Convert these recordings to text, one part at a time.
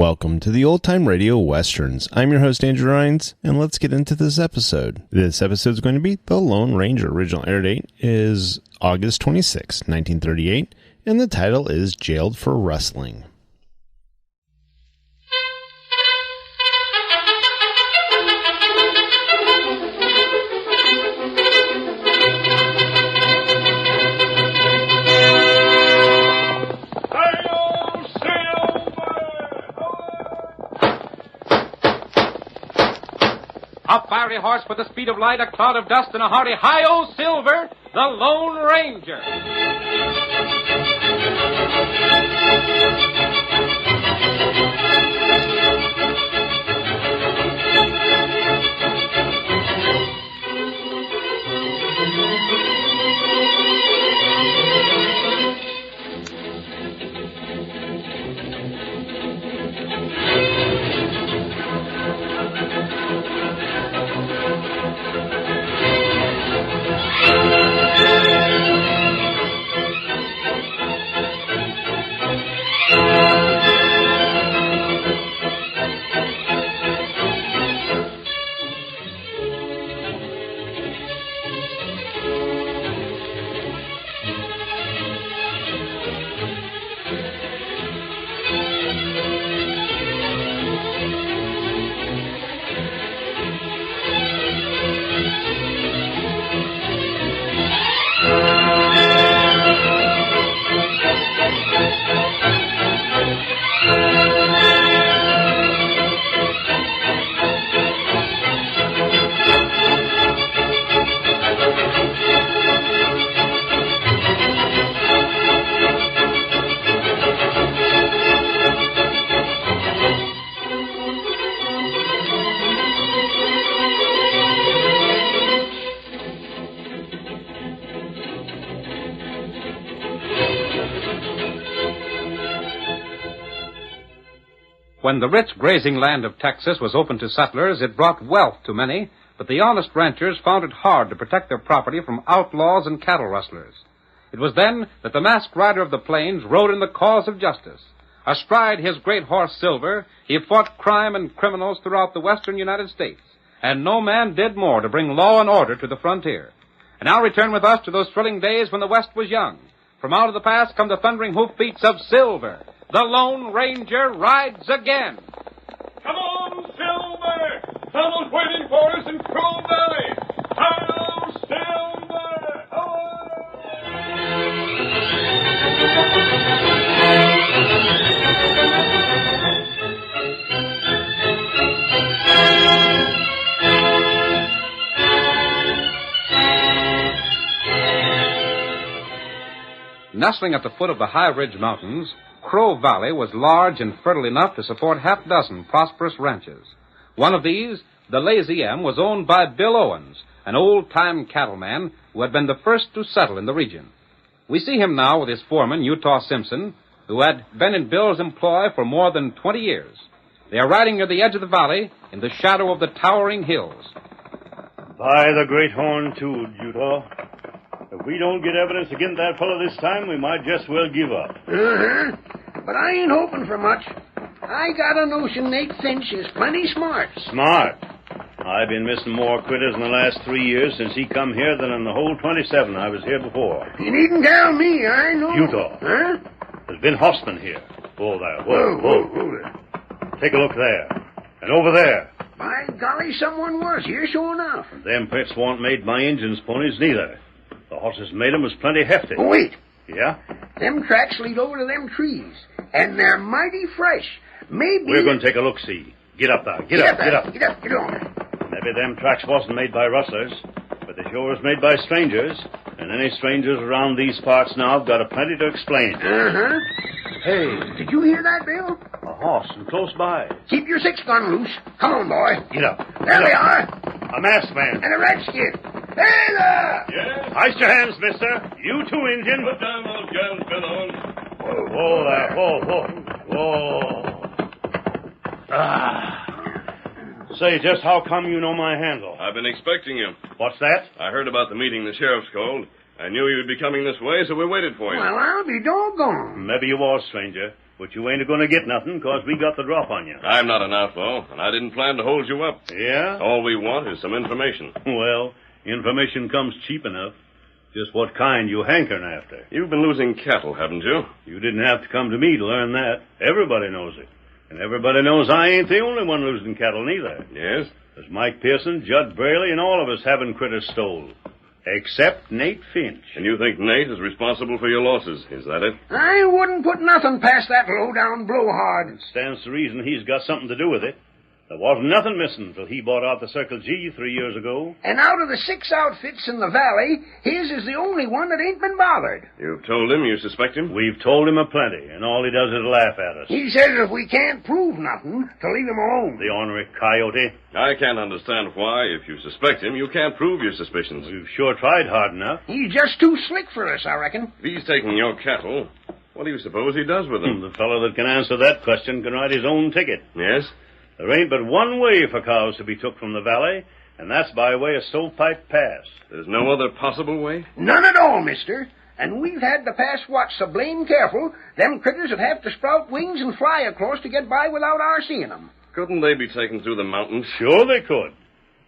Welcome to the Old Time Radio Westerns. I'm your host, Andrew Rines, and let's get into this episode. This episode is going to be The Lone Ranger. Original air date is August 26, 1938, and the title is Jailed for Rustling. A fiery horse with the speed of light, a cloud of dust, and a hearty hi-yo Silver, the Lone Ranger. When the rich grazing land of Texas was open to settlers, it brought wealth to many, but the honest ranchers found it hard to protect their property from outlaws and cattle rustlers. It was then that the masked rider of the plains rode in the cause of justice. Astride his great horse Silver, he fought crime and criminals throughout the western United States, and no man did more to bring law and order to the frontier. And now return with us to those thrilling days when the West was young. From out of the past come the thundering hoofbeats of Silver. The Lone Ranger rides again. Come on, Silver! Someone's waiting for us in Crow Valley. Hello, Silver! Nestling at the foot of the High Ridge Mountains, Crow Valley was large and fertile enough to support half a dozen prosperous ranches. One of these, the Lazy M, was owned by Bill Owens, an old-time cattleman who had been the first to settle in the region. We see him now with his foreman, Utah Simpson, who had been in Bill's employ for more than 20 years. They are riding near the edge of the valley in the shadow of the towering hills. By the great horn, too, Utah. If we don't get evidence against that fellow this time, we might just well give up. Uh-huh. But I ain't hoping for much. I got a notion Nate Finch is plenty smart. Smart? I've been missing more critters in the last 3 years since he come here than in the whole 27 I was here before. You needn't tell me, I know. Utah. Huh? There's been horsemen here. Whoa there, whoa. Take a look there. And over there. By golly, someone was here, sure enough. Them pits weren't made by Injuns' ponies, neither. The horses made 'em was plenty hefty. Oh, wait. Yeah? Them tracks lead over to them trees, and they're mighty fresh. Maybe... We're going to take a look-see. Get up there. Get up. Get on. Maybe them tracks wasn't made by rustlers, but they sure was made by strangers. And any strangers around these parts now have got a plenty to explain. Uh-huh. Hey. Did you hear that, Bill? A horse and close by. Keep your six-gun loose. Come on, boy. Get up. There they are. A masked man. And a redskin. Hey there! Yes? Ice your hands, mister. You too, Injun. Put down those guns, Bill Owens. Whoa there. Whoa. Ah. Say, just how come you know my handle? I've been expecting you. What's that? I heard about the meeting the sheriff's called. I knew you would be coming this way, so we waited for you. Well, I'll be doggone. Maybe you was, stranger. But you ain't going to get nothing, 'cause we got the drop on you. I'm not an outlaw, and I didn't plan to hold you up. Yeah? All we want is some information. Well, information comes cheap enough. Just what kind you hankering after. You've been losing cattle, haven't you? You didn't have to come to me to learn that. Everybody knows it. And everybody knows I ain't the only one losing cattle, neither. Yes? There's Mike Pearson, Judd Braley, and all of us having critters stole. Except Nate Finch. And you think Nate is responsible for your losses, is that it? I wouldn't put nothing past that low-down blowhard. It stands to reason he's got something to do with it. There wasn't nothing missing till he bought out the Circle G 3 years ago. And out of the 6 outfits in the valley, his is the only one that ain't been bothered. You've told him you suspect him? We've told him aplenty, and all he does is laugh at us. He says if we can't prove nothing, to leave him alone. The ornery coyote. I can't understand why, if you suspect him, you can't prove your suspicions. We've sure tried hard enough. He's just too slick for us, I reckon. If he's taking your cattle, what do you suppose he does with them? The fellow that can answer that question can write his own ticket. Yes? There ain't but one way for cows to be took from the valley, and that's by way of Stovepipe Pass. There's no other possible way? None at all, mister. And we've had the pass watched so blame careful, them critters would have to sprout wings and fly across to get by without our seeing them. Couldn't they be taken through the mountains? Sure they could.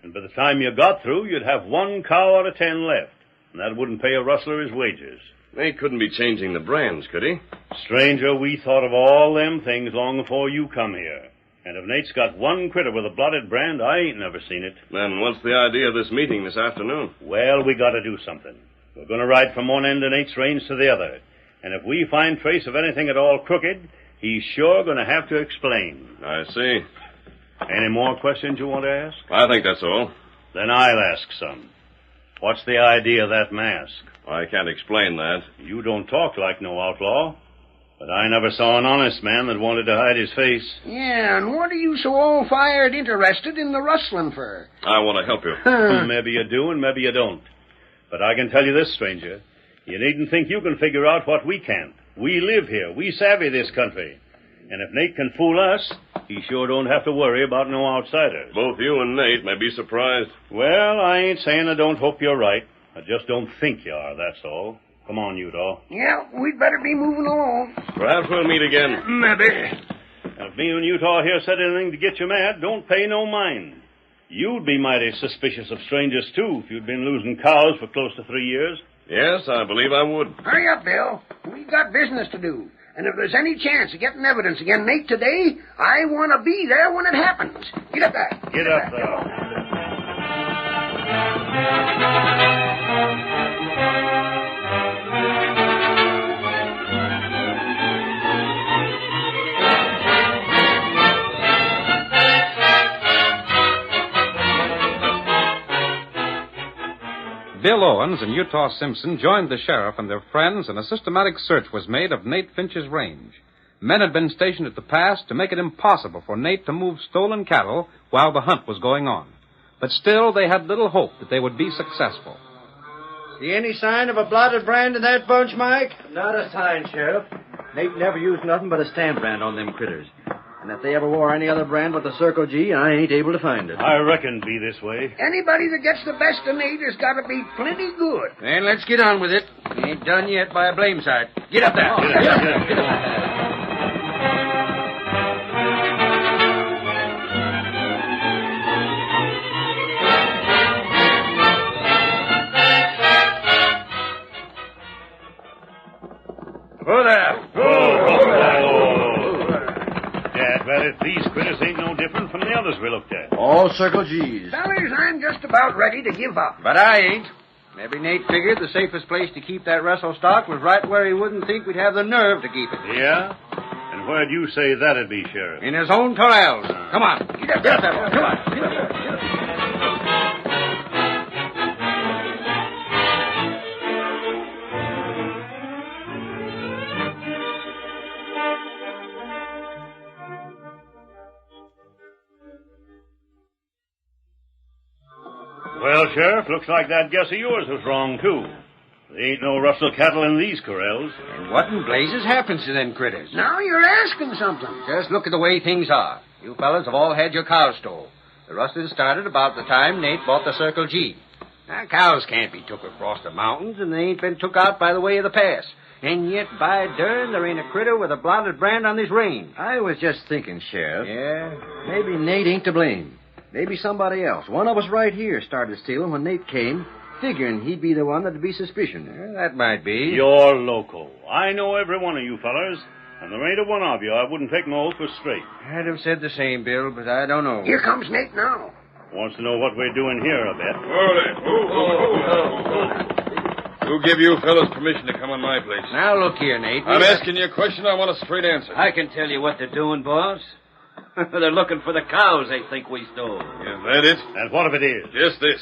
And by the time you got through, you'd have 1 cow out of 10 left. And that wouldn't pay a rustler his wages. Nate couldn't be changing the brands, could he? Stranger, we thought of all them things long before you come here. And if Nate's got one critter with a blotted brand, I ain't never seen it. Then what's the idea of this meeting this afternoon? Well, we got to do something. We're going to ride from one end of Nate's range to the other. And if we find trace of anything at all crooked, he's sure going to have to explain. I see. Any more questions you want to ask? I think that's all. Then I'll ask some. What's the idea of that mask? I can't explain that. You don't talk like no outlaw. But I never saw an honest man that wanted to hide his face. Yeah, and what are you so all-fired interested in the rustling for? I want to help you. Maybe you do and maybe you don't. But I can tell you this, stranger. You needn't think you can figure out what we can't. We live here. We savvy this country. And if Nate can fool us, he sure don't have to worry about no outsiders. Both you and Nate may be surprised. Well, I ain't saying I don't hope you're right. I just don't think you are, that's all. Come on, Utah. Yeah, we'd better be moving along. Perhaps we'll meet again. Maybe. And if me and Utah here said anything to get you mad, don't pay no mind. You'd be mighty suspicious of strangers, too, if you'd been losing cows for close to 3 years. Yes, I believe I would. Hurry up, Bill. We got business to do. And if there's any chance of getting evidence against Nate today, I want to be there when it happens. Get up there. Get up there. Bill Owens and Utah Simpson joined the sheriff and their friends, and a systematic search was made of Nate Finch's range. Men had been stationed at the pass to make it impossible for Nate to move stolen cattle while the hunt was going on. But still, they had little hope that they would be successful. See any sign of a blotted brand in that bunch, Mike? Not a sign, Sheriff. Nate never used nothing but a stamp brand on them critters. And if they ever wore any other brand but the Circle G, I ain't able to find it. I reckon be this way. Anybody that gets the best of Nate has got to be plenty good. Then let's get on with it. We ain't done yet by a blame sight. Get up there. Get up. Who there? These critters ain't no different from the others we looked at. All Circle G's. Fellas, I'm just about ready to give up. But I ain't. Maybe Nate figured the safest place to keep that Russell stock was right where he wouldn't think we'd have the nerve to keep it. Yeah? And where'd you say that'd be, Sheriff? In his own corrals. Come on. Get up there. Come on. Get up there. Well, Sheriff, looks like that guess of yours was wrong, too. There ain't no rustle cattle in these corrals. And what in blazes happens to them critters? Now you're asking something. Just look at the way things are. You fellas have all had your cows stole. The rustlers started about the time Nate bought the Circle G. Now, cows can't be took across the mountains, and they ain't been took out by the way of the pass. And yet, by dern, there ain't a critter with a blotted brand on this range. I was just thinking, Sheriff. Yeah? Maybe Nate ain't to blame. Maybe somebody else. One of us right here started stealing when Nate came, figuring he'd be the one that'd be suspicion. Yeah, that might be. You're loco. I know every one of you fellers, and there ain't a one of you I wouldn't take my oath for straight. I'd have said the same, Bill, but I don't know. Here comes Nate now. Wants to know what we're doing here, I bet. Who gave you fellas permission to come on my place? Now, look here, Nate. I'm asking you a question. I want a straight answer. I can tell you what they're doing, boss. They're looking for the cows they think we stole. Is that it? And what if it is? Just this.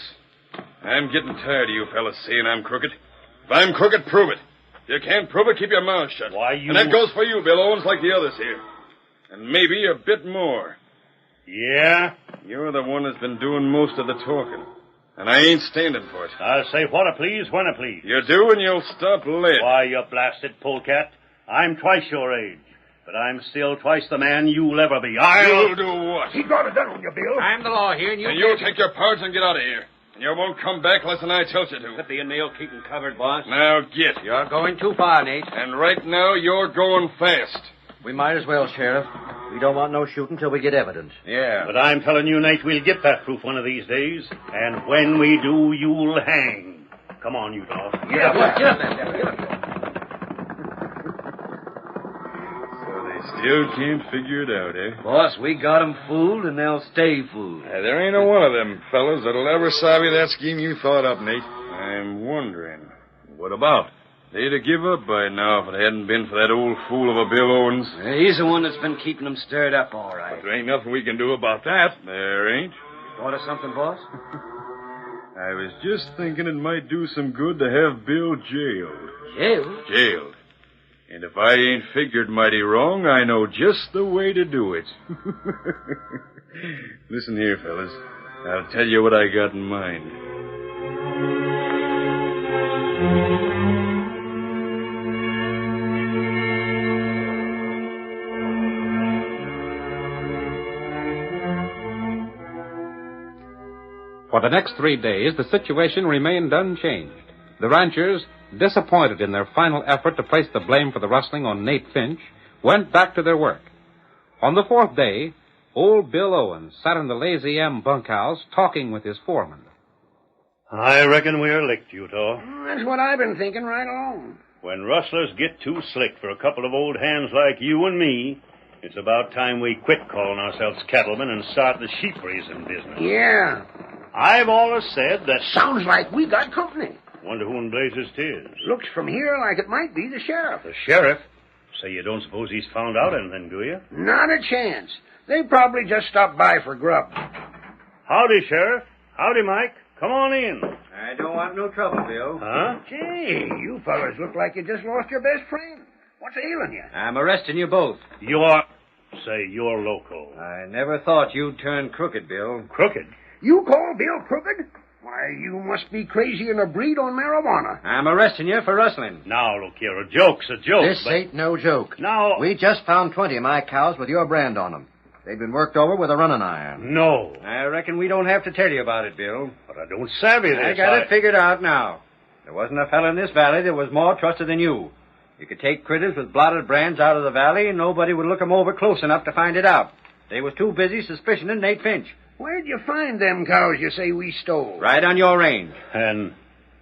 I'm getting tired of you fellas saying I'm crooked. If I'm crooked, prove it. If you can't prove it, keep your mouth shut. Why, you... And that goes for you, Bill Owens, like the others here. And maybe a bit more. Yeah? You're the one that's been doing most of the talking. And I ain't standing for it. I'll say what I please when I please. You do, and you'll stop late. Why, you blasted polecat. I'm twice your age. But I'm still twice the man you'll ever be. You'll do what? He got it done on you, Bill. I'm the law here, and you... And you take your parts and get out of here. And you won't come back less than I tell you to. Put the nail keeping covered, boss. Now get. You're going too far, Nate. And right now, you're going fast. We might as well, Sheriff. We don't want no shooting till we get evidence. Yeah. But I'm telling you, Nate, we'll get that proof one of these days. And when we do, you'll hang. Come on, you dog. Get up, man. Still can't figure it out, eh? Boss, we got 'em fooled, and they'll stay fooled. There ain't a one of them fellas that'll ever savvy that scheme you thought up, Nate. I'm wondering, what about? They'd have give up by now if it hadn't been for that old fool of a Bill Owens. He's the one that's been keeping them stirred up, all right. But there ain't nothing we can do about that. There ain't. Thought of something, boss? I was just thinking it might do some good to have Bill jailed. Jailed? Jailed. And if I ain't figured mighty wrong, I know just the way to do it. Listen here, fellas. I'll tell you what I got in mind. For the next 3 days, the situation remained unchanged. The ranchers, disappointed in their final effort to place the blame for the rustling on Nate Finch, went back to their work. On the 4th day, old Bill Owens sat in the Lazy M bunkhouse talking with his foreman. I reckon we're licked, Utah. That's what I've been thinking right along. When rustlers get too slick for a couple of old hands like you and me, it's about time we quit calling ourselves cattlemen and start the sheep raising business. Yeah. I've always said that... Sounds like we got company. Wonder who in blazes 'tis. Looks from here like it might be the sheriff. The sheriff? Say you don't suppose he's found out anything, do you? Not a chance. They probably just stopped by for grub. Howdy, Sheriff. Howdy, Mike. Come on in. I don't want no trouble, Bill. Huh? Gee, you fellas look like you just lost your best friend. What's ailing you? I'm arresting you both. You're loco. I never thought you'd turn crooked, Bill. Crooked? You call Bill crooked? Why, you must be crazy in a breed on marijuana. I'm arresting you for rustling. Now, look here, a joke's a joke. This ain't no joke. Now... We just found 20 of my cows with your brand on them. They've been worked over with a running iron. No. I reckon we don't have to tell you about it, Bill. But I don't savvy this. I got it figured out now. There wasn't a fella in this valley that was more trusted than you. You could take critters with blotted brands out of the valley, and nobody would look 'em over close enough to find it out. They was too busy suspicioning Nate Finch. Where'd you find them cows you say we stole? Right on your range. And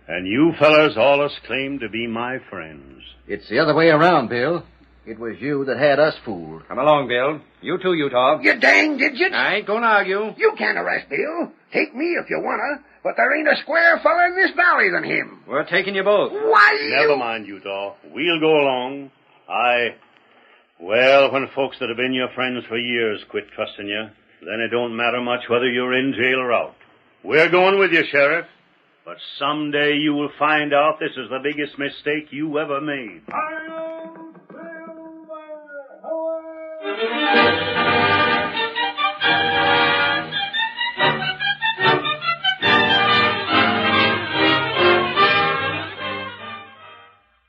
you fellas allus claim to be my friends. It's the other way around, Bill. It was you that had us fooled. Come along, Bill. You too, Utah. You dang digits. I ain't gonna argue. You can't arrest Bill. Take me if you wanna, but there ain't a square fella in this valley than him. We're taking you both. Why, Never mind, Utah. We'll go along. Well, when folks that have been your friends for years quit trusting you, then it don't matter much whether you're in jail or out. We're going with you, Sheriff. But someday you will find out this is the biggest mistake you ever made.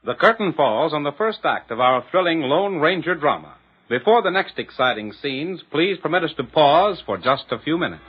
The curtain falls on the first act of our thrilling Lone Ranger drama. Before the next exciting scenes, please permit us to pause for just a few minutes.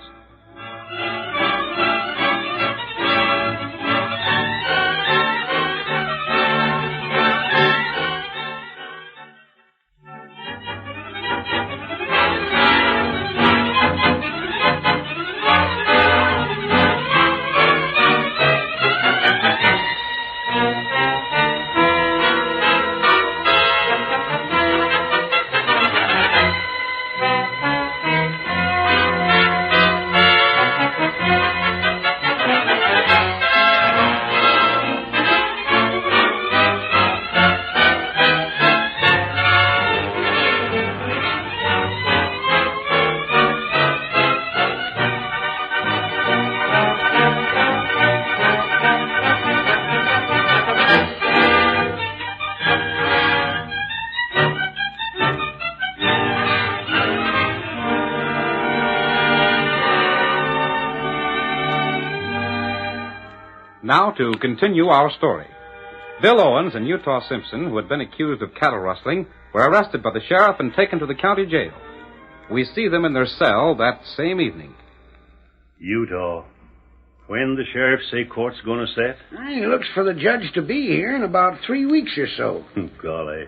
Now to continue our story. Bill Owens and Utah Simpson, who had been accused of cattle rustling, were arrested by the sheriff and taken to the county jail. We see them in their cell that same evening. Utah, when the sheriff say court's going to set? He looks for the judge to be here in about 3 weeks or so. Golly.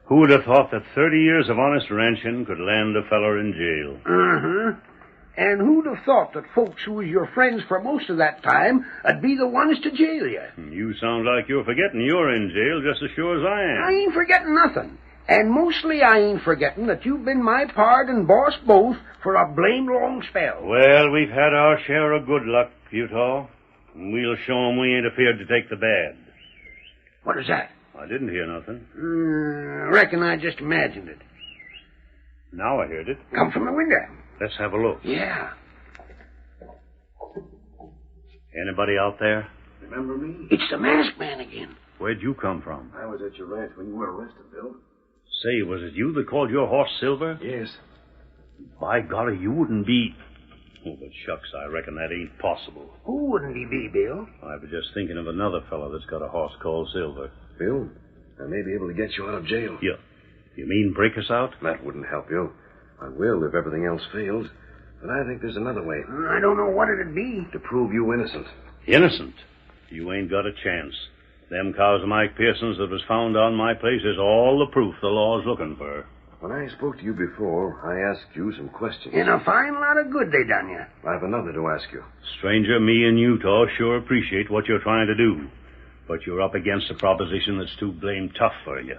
Who would have thought that 30 years of honest ranching could land a feller in jail? Uh-huh. And who'd have thought that folks who was your friends for most of that time would be the ones to jail you? You sound like you're forgetting you're in jail just as sure as I am. I ain't forgetting nothing. And mostly I ain't forgetting that you've been my pard and boss both for a blamed long spell. Well, we've had our share of good luck, Utah. And we'll show 'em we ain't afeard to take the bad. What is that? I didn't hear nothing. Reckon I just imagined it. Now I heard it. Come from the window. Let's have a look. Yeah. Anybody out there? Remember me? It's the masked man again. Where'd you come from? I was at your ranch when you were arrested, Bill. Say, was it you that called your horse Silver? Yes. By golly, you wouldn't be... Oh, but shucks, I reckon that ain't possible. Who wouldn't he be, Bill? I was just thinking of another fellow that's got a horse called Silver. Bill, I may be able to get you out of jail. Yeah. You mean break us out? That wouldn't help you. I will if everything else fails. But I think there's another way. I don't know what it'd be. To prove you innocent. Innocent? You ain't got a chance. Them cows of Mike Pearson's that was found on my place is all the proof the law's looking for. When I spoke to you before, I asked you some questions. And a fine lot of good they done you. I have another to ask you. Stranger, me and Utah sure appreciate what you're trying to do. But you're up against a proposition that's too blamed tough for you.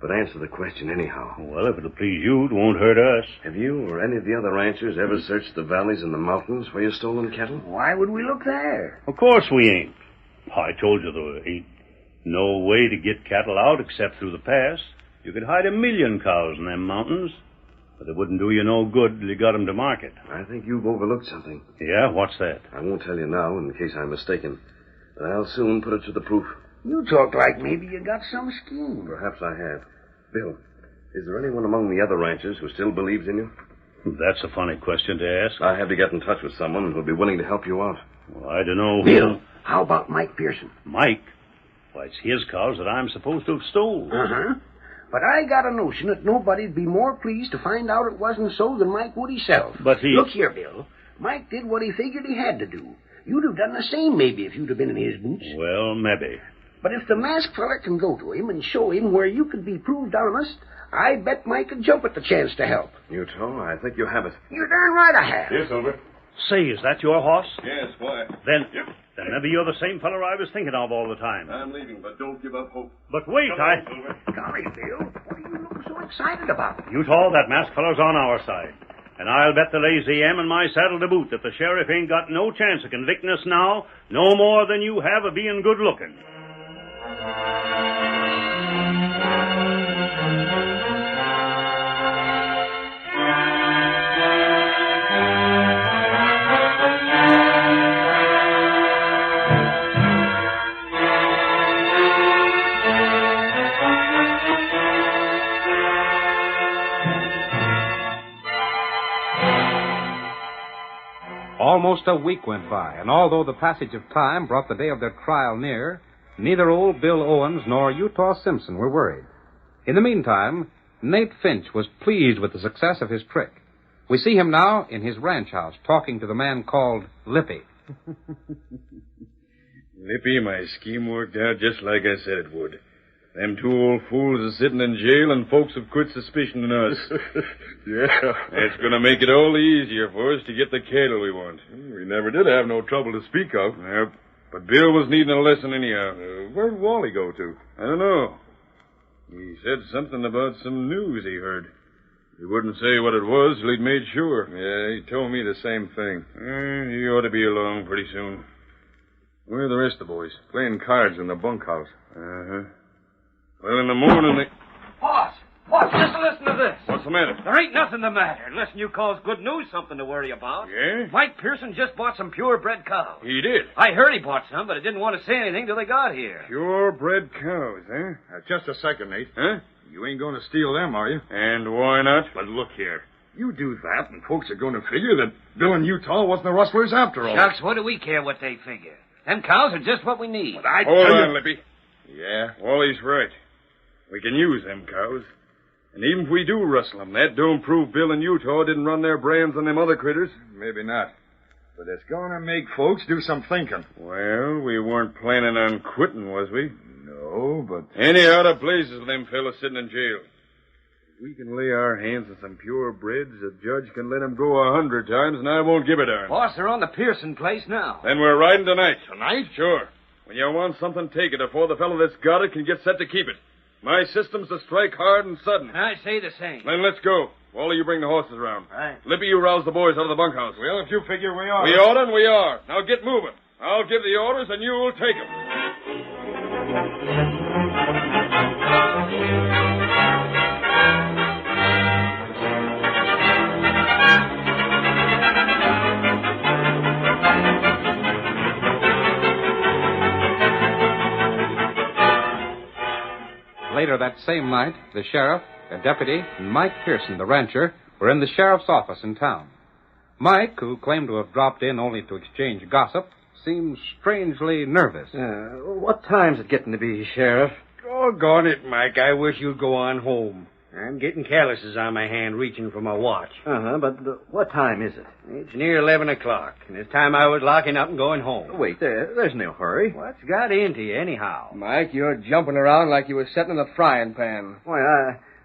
But answer the question anyhow. Well, if it'll please you, it won't hurt us. Have you or any of the other ranchers ever searched the valleys and the mountains for your stolen cattle? Why would we look there? Of course we ain't. I told you there ain't no way to get cattle out except through the pass. You could hide 1,000,000 cows in them mountains, but it wouldn't do you no good till you got 'em to market. I think you've overlooked something. Yeah? What's that? I won't tell you now in case I'm mistaken, but I'll soon put it to the proof. You talk like maybe you got some scheme. Perhaps I have. Bill, is there anyone among the other ranchers who still believes in you? That's a funny question to ask. I have to get in touch with someone who'll be willing to help you out. Well, I don't know. Bill, how about Mike Pearson? Mike? Why, it's his cows that I'm supposed to have stole. Uh-huh. But I got a notion that nobody'd be more pleased to find out it wasn't so than Mike would himself. But he... Look here, Bill. Mike did what he figured he had to do. You'd have done the same, maybe, if you'd have been in his boots. Well, maybe. But if the masked fella can go to him and show him where you could be proved honest, I bet Mike could jump at the chance to help. Utah, I think you have it. You're darn right I have. Yes, Silver. Say, is that your horse? Yes, why? Then... Yep. Then maybe you're the same feller I was thinking of all the time. I'm leaving, but don't give up hope. But wait, Come on, Silver. Golly, Bill, what are you looking so excited about? Utah, that masked feller's on our side. And I'll bet the lazy M and my saddle to boot that the sheriff ain't got no chance of convicting us now, no more than you have of being good looking. Almost a week went by, and although the passage of time brought the day of their trial near, neither old Bill Owens nor Utah Simpson were worried. In the meantime, Nate Finch was pleased with the success of his trick. We see him now in his ranch house talking to the man called Lippy. Lippy, my scheme worked out just like I said it would. Them two old fools are sitting in jail, and folks have quit suspicioning us. Yeah. It's going to make it all the easier for us to get the cattle we want. We never did have no trouble to speak of. Yep. But Bill was needing a lesson anyhow. Where'd Wally go to? I don't know. He said something about some news he heard. He wouldn't say what it was till he'd made sure. Yeah, he told me the same thing. He ought to be along pretty soon. Where are the rest of the boys? Playing cards in the bunkhouse. Uh-huh. Well, in the morning they... Boss, just listen to this. What's the matter? There ain't nothing the matter. Unless you calls good news something to worry about. Yeah? Mike Pearson just bought some purebred cows. He did. I heard he bought some, but I didn't want to say anything till they got here. Purebred cows, eh? Just a second, Nate. Huh? You ain't going to steal them, are you? And why not? But look here. You do that, and folks are going to figure that Bill and Utah wasn't the rustlers after all. Shucks, what do we care what they figure? Them cows are just what we need. Hold on, Lippy. Yeah, Wally's right. We can use them cows. And even if we do rustle them, that don't prove Bill and Utah didn't run their brands on them other critters. Maybe not. But it's going to make folks do some thinking. Well, we weren't planning on quitting, was we? No, but... Any other places with them fellas sitting in jail. If we can lay our hands on some purebreds, the judge can let them go 100 times, and I won't give a darn. Boss, they're on the Pearson place now. Then we're riding tonight. Tonight? Sure. When you want something, take it before the fellow that's got it can get set to keep it. My system's to strike hard and sudden. I say the same. Then let's go. Wally, you bring the horses around. Right. Lippy, you rouse the boys out of the bunkhouse. Well, if you figure we are. We oughta and we are. Now get moving. I'll give the orders and you'll take them. Later that same night, the sheriff, a deputy, and Mike Pearson, the rancher, were in the sheriff's office in town. Mike, who claimed to have dropped in only to exchange gossip, seemed strangely nervous. What time's it getting to be, Sheriff? Doggone it, Mike. I wish you'd go on home. I'm getting calluses on my hand reaching for my watch. But what time is it? It's near 11 o'clock, and it's time I was locking up and going home. Wait, there's no hurry. What's got into you, anyhow? Mike, you're jumping around like you were sitting in a frying pan. Why,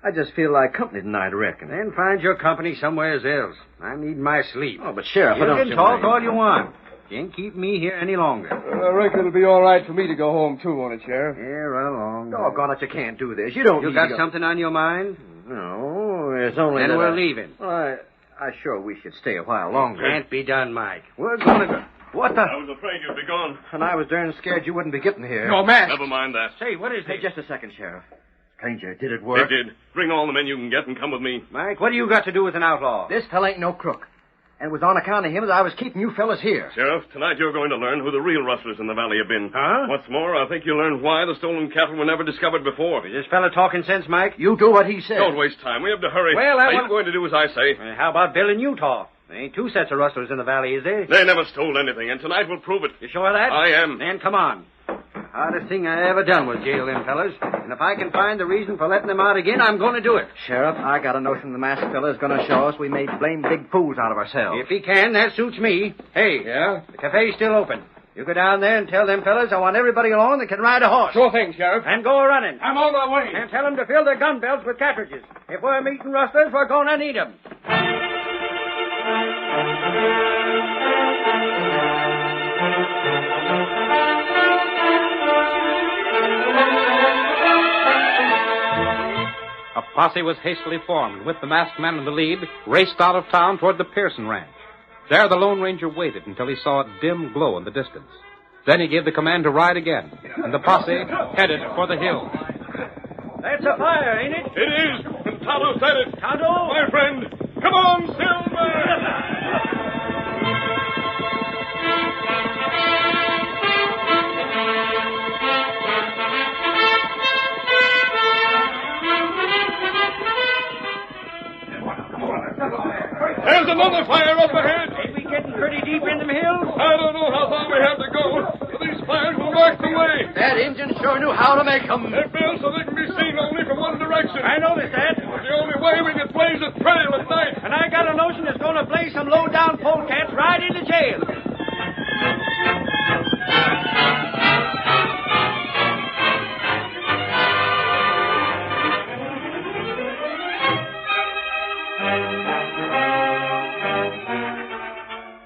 I just feel like company tonight, I reckon. Then find your company somewhere else. I need my sleep. Oh, but Sheriff, You don't can you talk mind? all you want. Can't keep me here any longer. I reckon it'll be all right for me to go home, too, won't it, Sheriff? Yeah, right along. Doggone it, you can't do this. You don't You need got to go... something on your mind? No, it's only Then that we're leaving. Well, I sure we should stay a while longer. Can't be done, Mike. We're gonna go... What the... I was afraid you'd be gone. And I was darn scared you wouldn't be getting here. No, man. Never mind that. Say, what is Hey, this? just a second, Sheriff. Stranger, did it work? It did. Bring all the men you can get and come with me. Mike, what do you got to do with an outlaw? This fella ain't no crook. And it was on account of him that I was keeping you fellas here. Sheriff, tonight you're going to learn who the real rustlers in the valley have been. Huh? What's more, I think you'll learn why the stolen cattle were never discovered before. Is this fella talking sense, Mike? You do what he said. Don't waste time. We have to hurry. Well, Are you going to do as I say? How about Bill in Utah? There ain't two sets of rustlers in the valley, is there? They never stole anything, and tonight will prove it. You sure of that? I am. Then come on. Hardest thing I ever done was jail them fellas. And if I can find the reason for letting them out again, I'm going to do it. Sheriff, I got a notion the masked fella's going to show us we made blame big fools out of ourselves. If he can, that suits me. Hey. Yeah? The cafe's still open. You go down there and tell them fellas I want everybody along that can ride a horse. Sure thing, Sheriff. And go a-running. I'm on my way. And tell them to fill their gun belts with cartridges. If we're meeting rustlers, we're going to need them. A posse was hastily formed, with the masked man in the lead, raced out of town toward the Pearson ranch. There the Lone Ranger waited until he saw a dim glow in the distance. Then he gave the command to ride again, and the posse headed for the hills. That's a fire, ain't it? It is. And Tonto said it. Tonto? My friend. Come on, Silver. There's another fire up ahead. Ain't we getting pretty deep in them hills? I don't know how far we have to go, but these fires will mark the way. That Injun sure knew how to make them. They're built so they can be seen only from one direction. I noticed that. It's the only way we can blaze a trail at night. And I got a notion it's going to blaze some low-down polecats right into jail.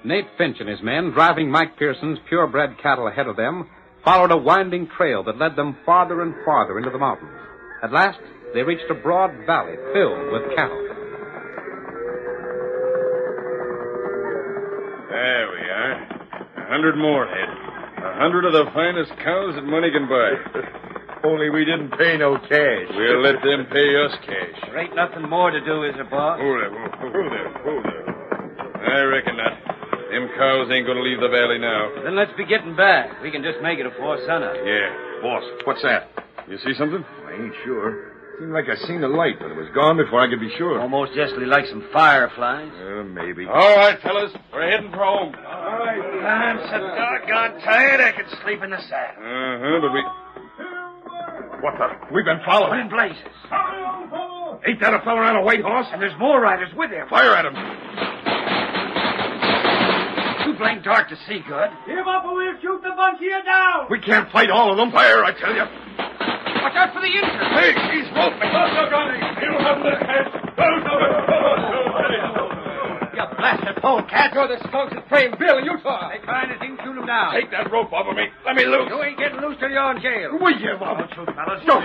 Nate Finch and his men, driving Mike Pearson's purebred cattle ahead of them, followed a winding trail that led them farther and farther into the mountains. At last, they reached a broad valley filled with cattle. There we are. 100 more head. 100 of the finest cows that money can buy. Only we didn't pay no cash. We'll let them pay us cash. There ain't nothing more to do, is there, boss? Hold there. I reckon not. Them cows ain't gonna leave the valley now. Then let's be getting back. We can just make it afore sunup. Yeah. Boss, what's that? You see something? I ain't sure. Seemed like I seen a light, but it was gone before I could be sure. Almost justly like some fireflies. Maybe. All right, fellas. We're heading for home. I'm so doggone tired I could sleep in the saddle. But we... What the? We've been followed. What in blazes? Ain't that a fella on a white horse? And there's more riders with him. Fire at him. Too blamed dark to see good. Give up or we'll shoot the bunch of you down. We can't fight all of them. Fire, I tell you. Watch out for the injured. Hey, he's roping. You have the head. You blasted polecat. You're the skunks that framed Bill in Utah. They try anything, shoot him down. Take that rope off of me. Let me loose. You ain't getting loose till you're in jail. We give up. fellas. Don't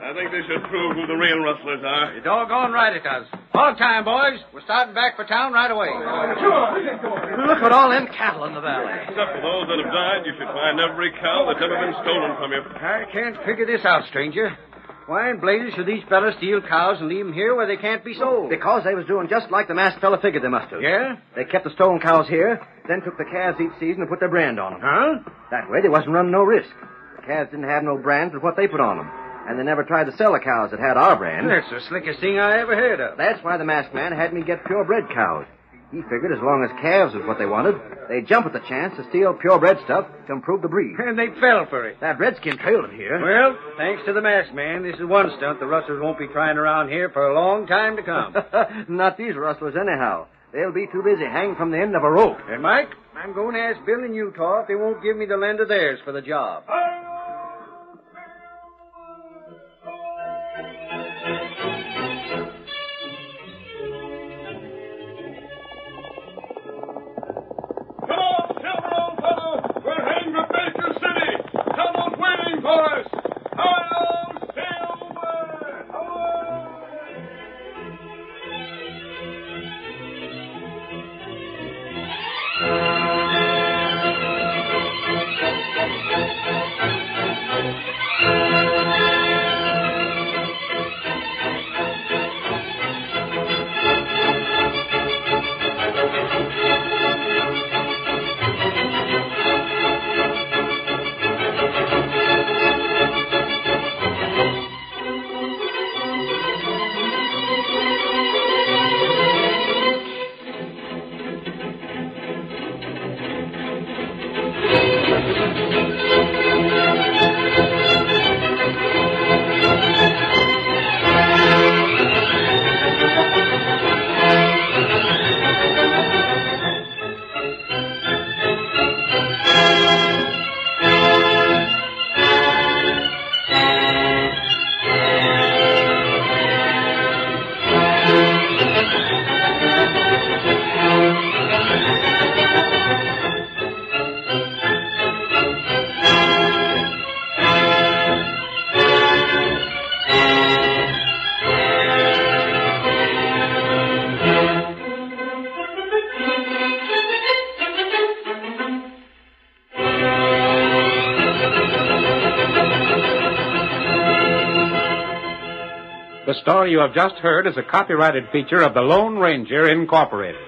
I think they should prove who the real rustlers are. You're doggone right it does. Hog time, boys. We're starting back for town right away. Look at all them cattle in the valley. Except for those that have died, you should find every cow that's ever been stolen from you. I can't figure this out, stranger. Why in blazes should these fellas steal cows and leave them here where they can't be sold? Because they was doing just like the masked fella figured they must have. Yeah? They kept the stolen cows here, then took the calves each season and put their brand on them. Huh? That way they wasn't running no risk. The calves didn't have no brands but what they put on them. And they never tried to sell the cows that had our brand. That's the slickest thing I ever heard of. That's why the masked man had me get purebred cows. He figured as long as calves was what they wanted, they'd jump at the chance to steal purebred stuff to improve the breed. And they fell for it. That redskin trailed him here. Well, thanks to the masked man, this is one stunt the rustlers won't be trying around here for a long time to come. Not these rustlers anyhow. They'll be too busy hanging from the end of a rope. And Mike, I'm going to ask Bill in Utah if they won't give me the land of theirs for the job. The story you have just heard is a copyrighted feature of the Lone Ranger, Incorporated.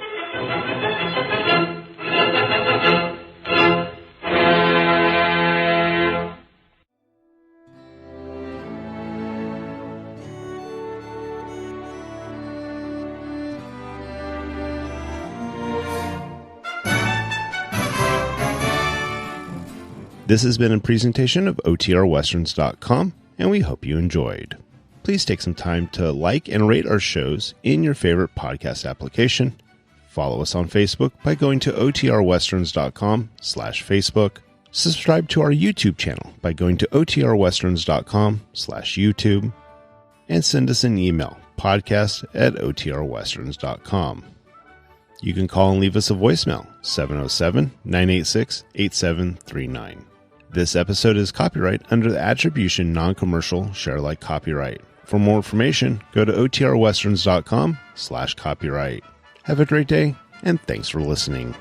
This has been a presentation of OTRWesterns.com, and we hope you enjoyed. Please take some time to like and rate our shows in your favorite podcast application. Follow us on Facebook by going to OTRWesterns.com/Facebook. Subscribe to our YouTube channel by going to OTRWesterns.com/YouTube. And send us an email, podcast@OTRWesterns.com. You can call and leave us a voicemail, 707-986-8739. This episode is copyright under the Attribution Non-Commercial Share-alike copyright. For more information, go to OTRWesterns.com/copyright. Have a great day, and thanks for listening.